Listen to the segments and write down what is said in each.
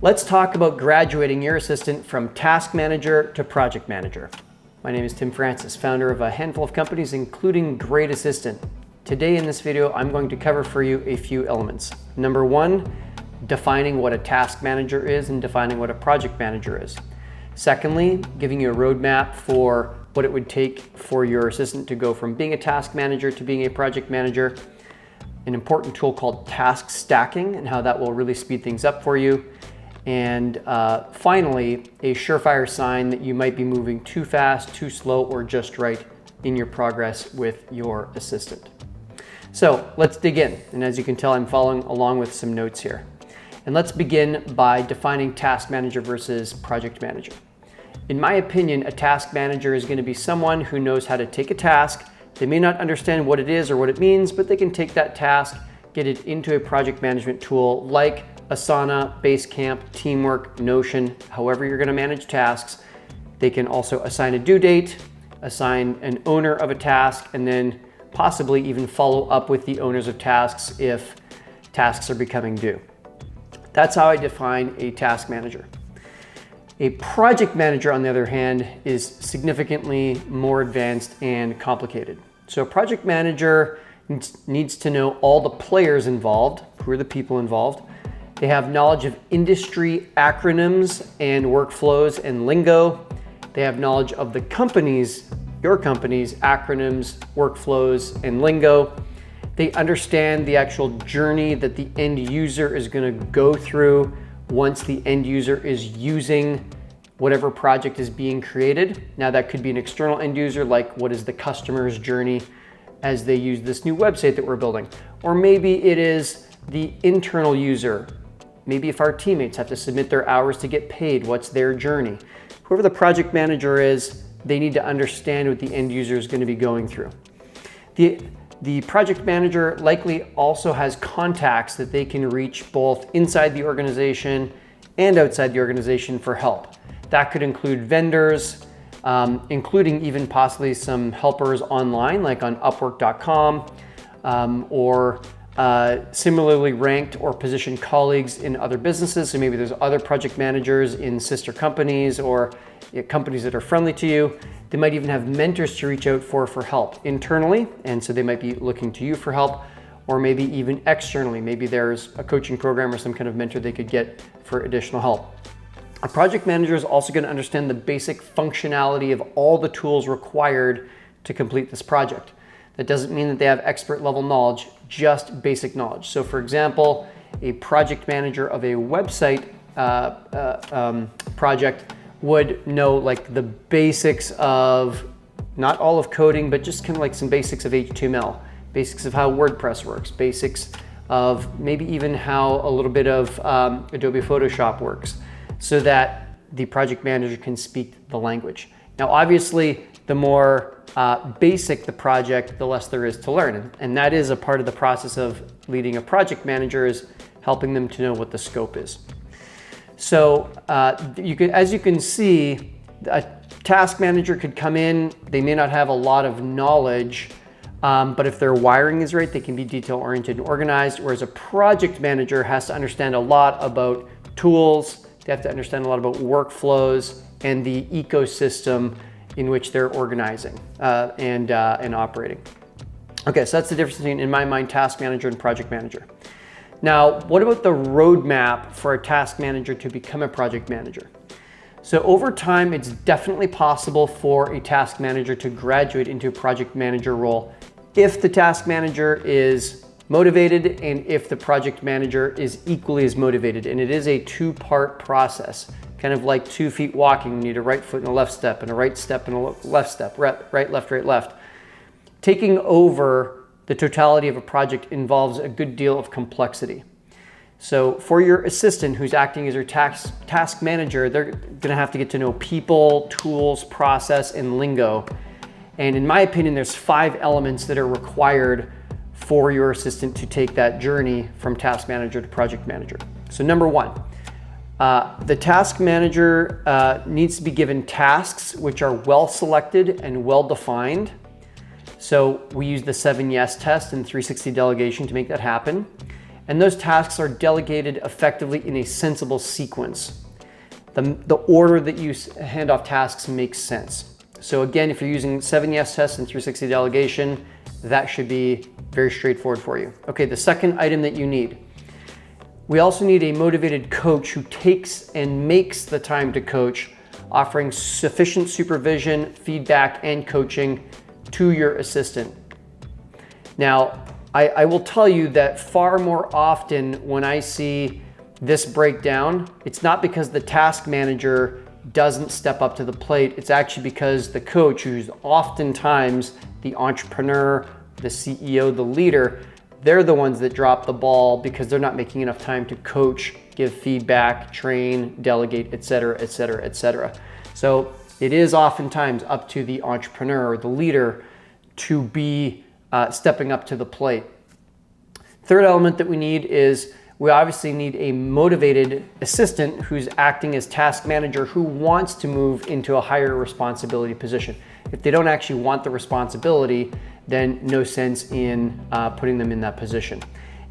Let's talk about graduating your assistant from task manager to project manager. My name is Tim Francis, founder of a handful of companies, including Great Assistant. Today in this video, I'm going to cover for you a few elements. Number one, defining what a task manager is and defining what a project manager is. Secondly, giving you a roadmap for what it would take for your assistant to go from being a task manager to being a project manager. An important tool called task stacking and how that will really speed things up for you. And finally, a surefire sign that you might be moving too fast, too slow, or just right in your progress with your assistant. So let's dig in. And as you can tell, I'm following along with some notes here. And let's begin by defining task manager versus project manager. In my opinion, a task manager is going to be someone who knows how to take a task. They may not understand what it is or what it means, but they can take that task, get it into a project management tool like Asana, Basecamp, Teamwork, Notion, however you're going to manage tasks. They can also assign a due date, assign an owner of a task, and then possibly even follow up with the owners of tasks if tasks are becoming due. That's how I define a task manager. A project manager, on the other hand, is significantly more advanced and complicated. So a project manager needs to know all the players involved, who are the people involved. They have knowledge of industry acronyms and workflows and lingo. They have knowledge of the company's, your company's acronyms, workflows, and lingo. They understand the actual journey that the end user is going to go through once the end user is using whatever project is being created. Now that could be an external end user, like what is the customer's journey as they use this new website that we're building. Or maybe it is the internal user. Maybe if our teammates have to submit their hours to get paid, what's their journey? Whoever the project manager is, they need to understand what the end user is going to be going through. The project manager likely also has contacts that they can reach both inside the organization and outside the organization for help. That could include vendors, including even possibly some helpers online, like on Upwork.com, or similarly ranked or positioned colleagues in other businesses. So maybe there's other project managers in sister companies or companies that are friendly to you. They might even have mentors to reach out for help internally. And so they might be looking to you for help, or maybe even externally. Maybe there's a coaching program or some kind of mentor they could get for additional help. A project manager is also going to understand the basic functionality of all the tools required to complete this project. That doesn't mean that they have expert level knowledge, just basic knowledge. So for example, a project manager of a website project would know like the basics of, not all of coding, but just kind of like some basics of HTML, basics of how WordPress works, basics of maybe even how a little bit of Adobe Photoshop works, so that the project manager can speak the language. Now, obviously, the more basic the project, the less there is to learn. And that is a part of the process of leading a project manager, is helping them to know what the scope is. So as you can see, a task manager could come in, they may not have a lot of knowledge, but if their wiring is right, they can be detail-oriented and organized, whereas a project manager has to understand a lot about tools, they have to understand a lot about workflows and the ecosystem in which they're organizing and operating. Okay, so that's the difference between, in my mind, task manager and project manager. Now, what about the roadmap for a task manager to become a project manager? So over time, it's definitely possible for a task manager to graduate into a project manager role if the task manager is motivated and if the project manager is equally as motivated. And it is a two-part process, kind of like 2 feet walking. You need a right foot and a left step, and a right step and a left step, right, left. Taking over the totality of a project involves a good deal of complexity. So for your assistant who's acting as your task manager, they're gonna have to get to know people, tools, process, and lingo. And in my opinion, there's 5 elements that are required for your assistant to take that journey from task manager to project manager. So number 1, the task manager needs to be given tasks which are well selected and well defined. So we use the 7 yes test and 360 delegation to make that happen. And those tasks are delegated effectively in a sensible sequence. The order that you hand off tasks makes sense. So again, if you're using 7 yes tests and 360 delegation, that should be very straightforward for you. Okay, the second item that you need. We also need a motivated coach who takes and makes the time to coach, offering sufficient supervision, feedback, and coaching to your assistant. Now, I will tell you that far more often when I see this breakdown, it's not because the task manager doesn't step up to the plate. It's actually because the coach, who's oftentimes the entrepreneur, the CEO, the leader, they're the ones that drop the ball because they're not making enough time to coach, give feedback, train, delegate, et cetera, et cetera, et cetera. So it is oftentimes up to the entrepreneur or the leader to be stepping up to the plate. Third element that we need is we obviously need a motivated assistant who's acting as task manager who wants to move into a higher responsibility position. If they don't actually want the responsibility, then no sense in putting them in that position.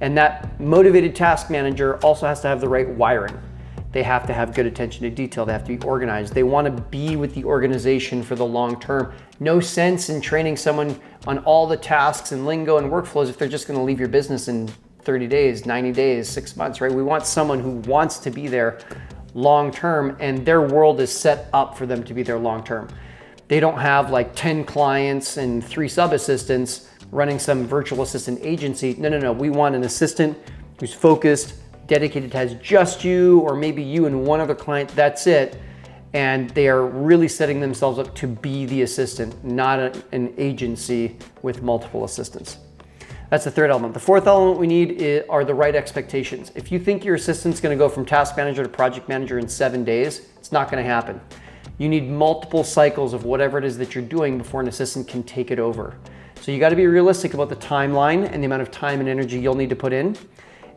And that motivated task manager also has to have the right wiring. They have to have good attention to detail. They have to be organized. They want to be with the organization for the long term. No sense in training someone on all the tasks and lingo and workflows if they're just going to leave your business in 30 days, 90 days, 6 months, right? We want someone who wants to be there long term and their world is set up for them to be there long term. They don't have like 10 clients and 3 sub-assistants running some virtual assistant agency. No. We want an assistant who's focused, dedicated, has just you or maybe you and one other client, that's it. And they are really setting themselves up to be the assistant, not an agency with multiple assistants. That's the third element. The fourth element we need are the right expectations. If you think your assistant's gonna go from task manager to project manager in 7 days, it's not gonna happen. You need multiple cycles of whatever it is that you're doing before an assistant can take it over. So you gotta be realistic about the timeline and the amount of time and energy you'll need to put in.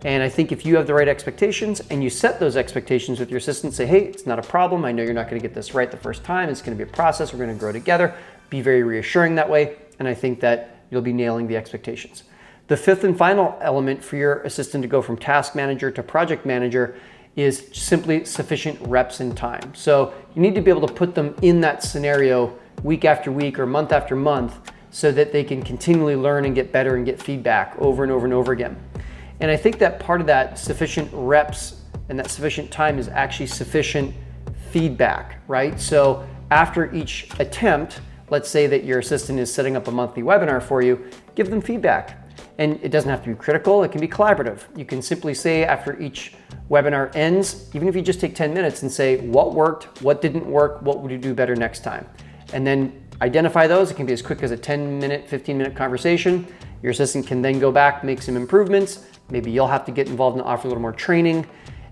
And I think if you have the right expectations and you set those expectations with your assistant, say, hey, it's not a problem. I know you're not gonna get this right the first time. It's gonna be a process. We're gonna grow together. Be very reassuring that way. And I think that you'll be nailing the expectations. The fifth and final element for your assistant to go from task manager to project manager is simply sufficient reps and time. So you need to be able to put them in that scenario week after week or month after month so that they can continually learn and get better and get feedback over and over and over again. And I think that part of that sufficient reps and that sufficient time is actually sufficient feedback, right? So after each attempt, let's say that your assistant is setting up a monthly webinar for you, give them feedback. And it doesn't have to be critical, it can be collaborative. You can simply say after each webinar ends, even if you just take 10 minutes and say, what worked, what didn't work, what would you do better next time? And then identify those. It can be as quick as a 10-minute, 15-minute conversation. Your assistant can then go back, make some improvements. Maybe you'll have to get involved and offer a little more training,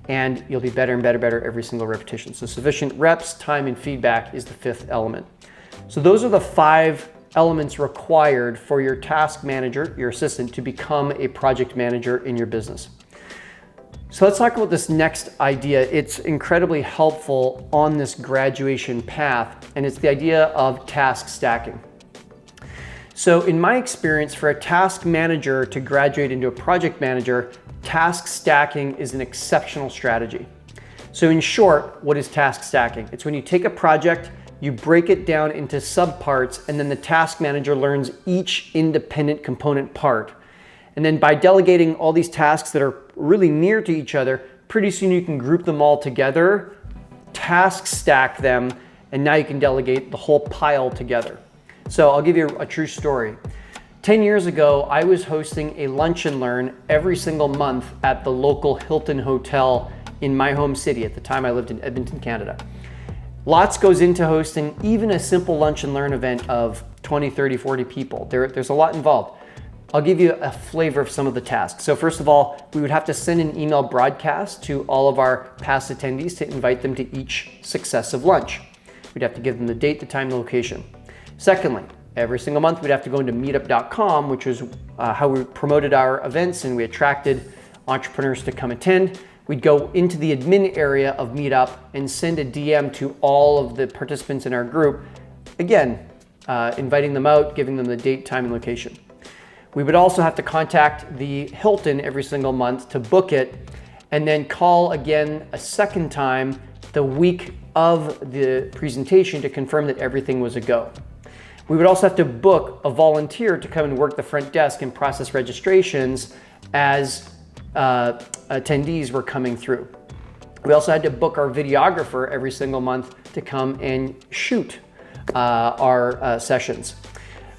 and you'll be better and better every single repetition. So sufficient reps, time, and feedback is the fifth element. So those are the 5 elements required for your task manager, your assistant, to become a project manager in your business. So let's talk about this next idea. It's incredibly helpful on this graduation path, and it's the idea of task stacking. So in my experience, for a task manager to graduate into a project manager, task stacking is an exceptional strategy. So in short, what is task stacking? It's when you take a project, you break it down into subparts, and then the task manager learns each independent component part. And then by delegating all these tasks that are really near to each other, pretty soon you can group them all together, task stack them, and now you can delegate the whole pile together. So I'll give you a true story. 10 years ago, I was hosting a lunch and learn every single month at the local Hilton Hotel in my home city. At the time, I lived in Edmonton, Canada. Lots goes into hosting even a simple lunch and learn event of 20, 30, 40 people. There's a lot involved. I'll give you a flavor of some of the tasks. So first of all, we would have to send an email broadcast to all of our past attendees to invite them to each successive lunch. We'd have to give them the date, the time, the location. Secondly, every single month we'd have to go into meetup.com, which was how we promoted our events and we attracted entrepreneurs to come attend. We'd go into the admin area of Meetup and send a DM to all of the participants in our group, again, inviting them out, giving them the date, time, and location. We would also have to contact the Hilton every single month to book it, and then call again a second time the week of the presentation to confirm that everything was a go. We would also have to book a volunteer to come and work the front desk and process registrations as attendees were coming through. We also had to book our videographer every single month to come and shoot our sessions.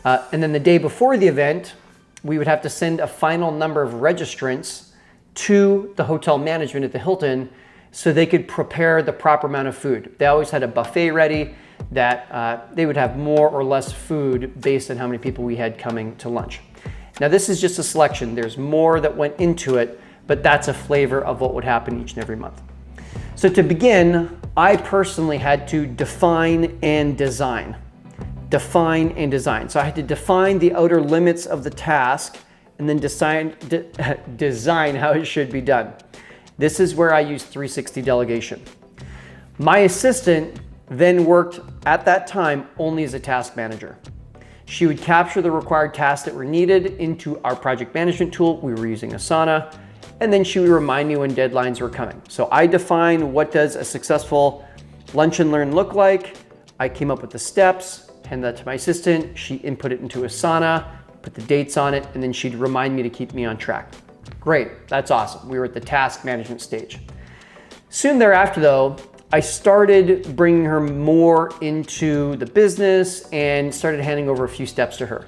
And then the day before the event, we would have to send a final number of registrants to the hotel management at the Hilton so they could prepare the proper amount of food. They always had a buffet ready that they would have more or less food based on how many people we had coming to lunch. Now this is just a selection. There's more that went into it, but that's a flavor of what would happen each and every month. So to begin, I personally had to define and design. Define and design. So I had to define the outer limits of the task and then design how it should be done. This is where I use 360 delegation. My assistant then worked at that time only as a task manager. She would capture the required tasks that were needed into our project management tool. We were using Asana, and then she would remind me when deadlines were coming. So I define what does a successful lunch and learn look like. I came up with the steps, hand that to my assistant. She input it into Asana, put the dates on it, and then she'd remind me to keep me on track. Great, that's awesome. We were at the task management stage. Soon thereafter though, I started bringing her more into the business and started handing over a few steps to her.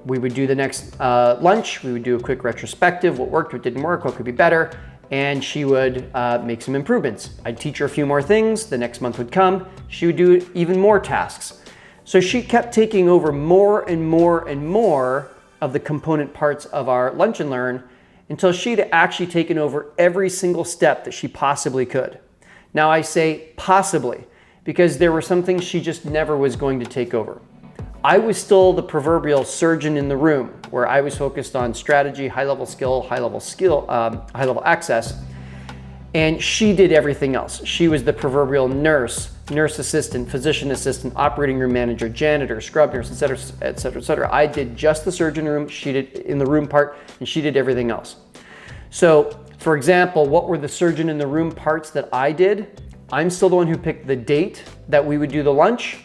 We would do the next lunch, we would do a quick retrospective, what worked, what didn't work, what could be better, and she would make some improvements. I'd teach her a few more things, the next month would come, she would do even more tasks. So she kept taking over more and more and more of the component parts of our lunch and learn until she'd actually taken over every single step that she possibly could. Now I say possibly, because there were some things she just never was going to take over. I was still the proverbial surgeon in the room, where I was focused on strategy, high-level access, and she did everything else. She was the proverbial nurse, nurse assistant, physician assistant, operating room manager, janitor, scrub nurse, et cetera, et cetera, et cetera. I did just the surgeon room, she did in the room part, and she did everything else. So, for example, what were the surgeon in the room parts that I did? I'm still the one who picked the date that we would do the lunch.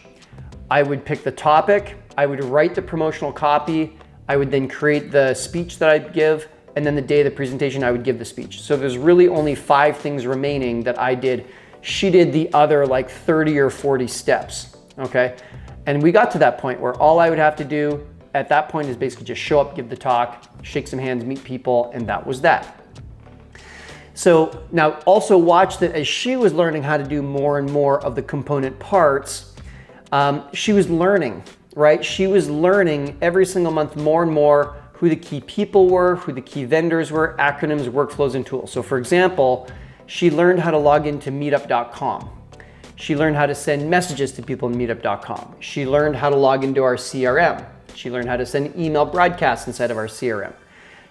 I would pick the topic. I would write the promotional copy. I would then create the speech that I'd give. And then the day of the presentation, I would give the speech. So there's really only 5 things remaining that I did. She did the other like 30 or 40 steps, okay? And we got to that point where all I would have to do at that point is basically just show up, give the talk, shake some hands, meet people, and that was that. So now also watch that as she was learning how to do more and more of the component parts, she was learning, right? She was learning every single month more and more who the key people were, who the key vendors were, acronyms, workflows, and tools. So for example, she learned how to log into meetup.com. She learned how to send messages to people in meetup.com. She learned how to log into our CRM. She learned how to send email broadcasts inside of our CRM.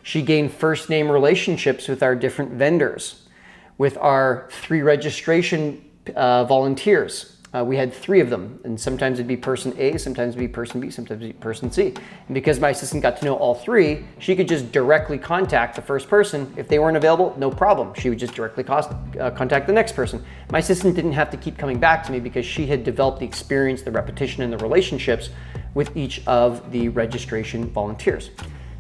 She gained first name relationships with our different vendors, with our 3 registration volunteers. We had 3 of them, and sometimes it'd be person A, sometimes it'd be person B, sometimes it'd be person C. And because my assistant got to know all 3, she could just directly contact the first person. If they weren't available, no problem. She would just directly contact the next person. My assistant didn't have to keep coming back to me because she had developed the experience, the repetition, and the relationships with each of the registration volunteers.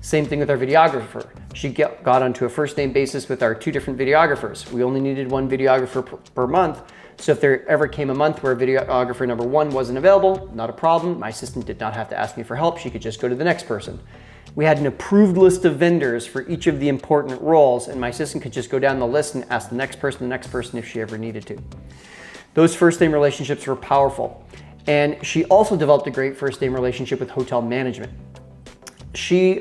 Same thing with our videographer. She got onto a first name basis with our 2 different videographers. We only needed 1 videographer per month. So if there ever came a month where videographer number 1 wasn't available, not a problem. My assistant did not have to ask me for help. She could just go to the next person. We had an approved list of vendors for each of the important roles, and my assistant could just go down the list and ask the next person if she ever needed to. Those first name relationships were powerful. And she also developed a great first name relationship with hotel management. She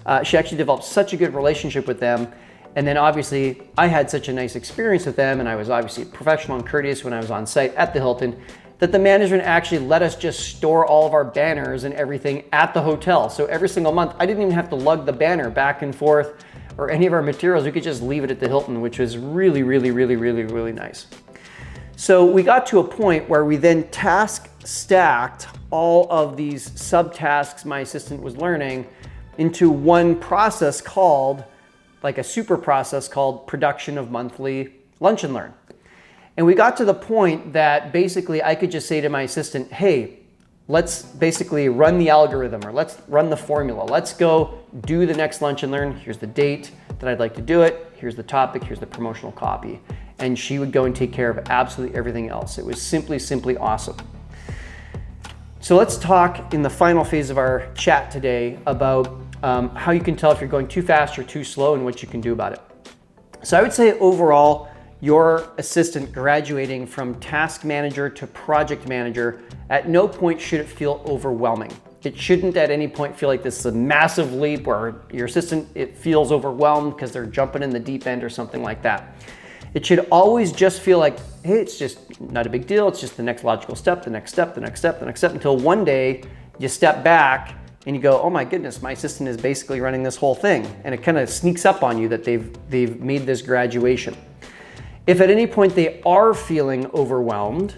actually developed such a good relationship with them. And then obviously I had such a nice experience with them, and I was obviously professional and courteous when I was on site at the Hilton, that the management actually let us just store all of our banners and everything at the hotel. So every single month, I didn't even have to lug the banner back and forth or any of our materials. We could just leave it at the Hilton, which was really, really, really, really, really nice. So we got to a point where we then task stacked all of these subtasks my assistant was learning into one process called, like a super process called production of monthly lunch and learn. And we got to the point that basically I could just say to my assistant, hey, let's basically run the algorithm, or let's run the formula. Let's go do the next lunch and learn. Here's the date that I'd like to do it. Here's the topic, here's the promotional copy. And she would go and take care of absolutely everything else. It was simply awesome. So let's talk in the final phase of our chat today about how you can tell if you're going too fast or too slow and what you can do about it. So I would say overall, your assistant graduating from task manager to project manager, at no point should it feel overwhelming. It shouldn't at any point feel like this is a massive leap where your assistant, it feels overwhelmed because they're jumping in the deep end or something like that. It should always just feel like, hey, it's just not a big deal. It's just the next logical step, the next step, the next step, the next step, until one day you step back and you go, oh my goodness, my assistant is basically running this whole thing. And it kind of sneaks up on you that they've made this graduation. If at any point they are feeling overwhelmed,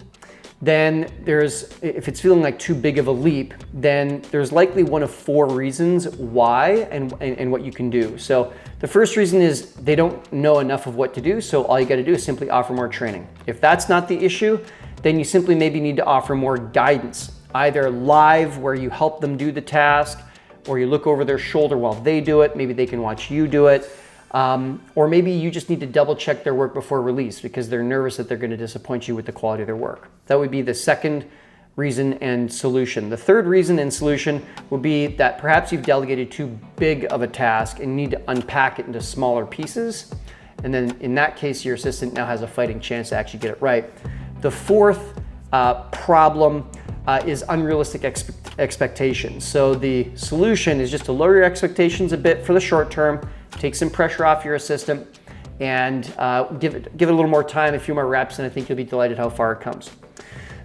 then if it's feeling like too big of a leap, then there's likely one of 4 reasons why and what you can do. So the first reason is they don't know enough of what to do, so all you got to do is simply offer more training. If that's not the issue, then you simply maybe need to offer more guidance, either live where you help them do the task, or you look over their shoulder while they do it. Maybe they can watch you do it. Or maybe you just need to double check their work before release because they're nervous that they're going to disappoint you with the quality of their work. That would be the second reason and solution. The third reason and solution would be that perhaps you've delegated too big of a task and need to unpack it into smaller pieces. And then in that case, your assistant now has a fighting chance to actually get it right. The fourth problem is unrealistic expectations. So the solution is just to lower your expectations a bit for the short term, take some pressure off your assistant, and give it a little more time, a few more reps, and I think you'll be delighted how far it comes.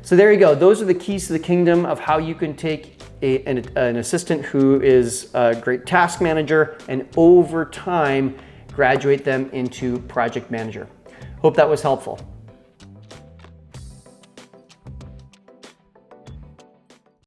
So there you go. Those are the keys to the kingdom of how you can take an assistant who is a great task manager and over time graduate them into project manager. Hope that was helpful.